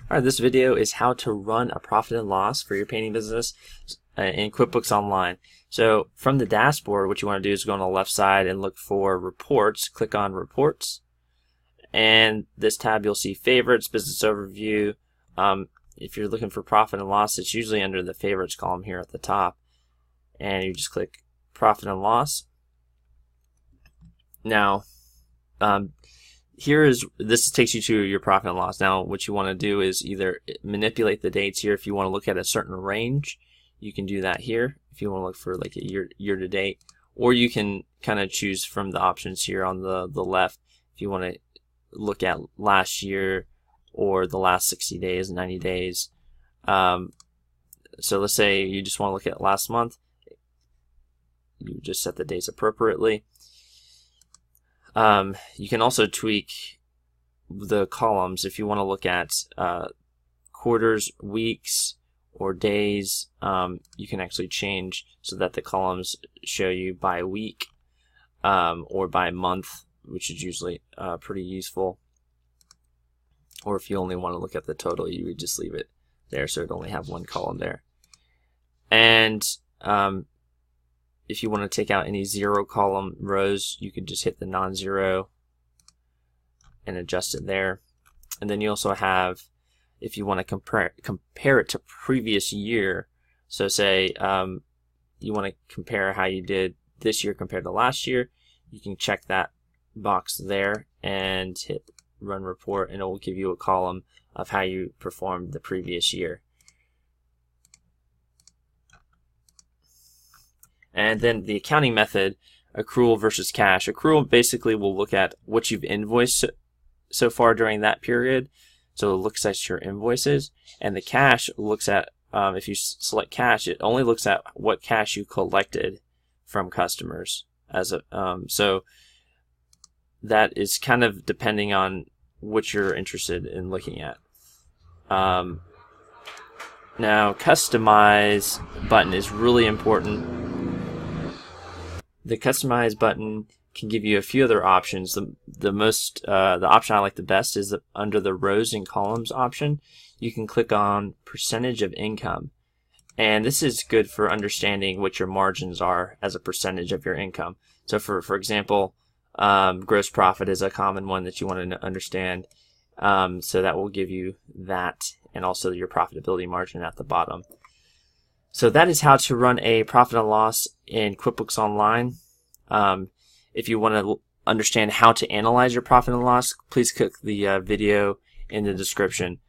Alright, this video is how to run a profit and loss for your painting business in QuickBooks Online. So from the dashboard, what you want to do is go on the left side and look for reports. Click on reports, and this tab you'll see favorites, business overview. If you're looking for profit and loss, it's usually under the favorites column here at the top, and you just click profit and loss. Now this takes you to your profit and loss. Now what you want to do is either manipulate the dates here. If you want to look at a certain range, you can do that here if you want to look for like a year to date, or you can kind of choose from the options here on the left if you want to look at last year or the last 60 days, 90 days. So let's say you just want to look at last month. You just set the dates appropriately. You can also tweak the columns if you want to look at quarters, weeks, or days. You can actually change so that the columns show you by week or by month, which is usually pretty useful. Or if you only want to look at the total, you would just leave it there so it only have one column there. And if you want to take out any zero column rows, you could just hit the non-zero and adjust it there. And then you also have, if you want to compare it to previous year, so say you want to compare how you did this year compared to last year, you can check that box there and hit run report, and it will give you a column of how you performed the previous year. And then the accounting method, accrual versus cash. Accrual basically will look at what you've invoiced so far during that period. So it looks at your invoices. And the cash looks at, if you select cash, it only looks at what cash you collected from customers. So that is kind of depending on what you're interested in looking at. Now, customize button is really important. The customize button can give you a few other options. The option I like the best is under the rows and columns option. You can click on percentage of income, and this is good for understanding what your margins are as a percentage of your income. So for example, gross profit is a common one that you want to understand. So that will give you that, and also your profitability margin at the bottom. So that is how to run a profit and loss in QuickBooks Online. If you want to understand how to analyze your profit and loss, please click the video in the description.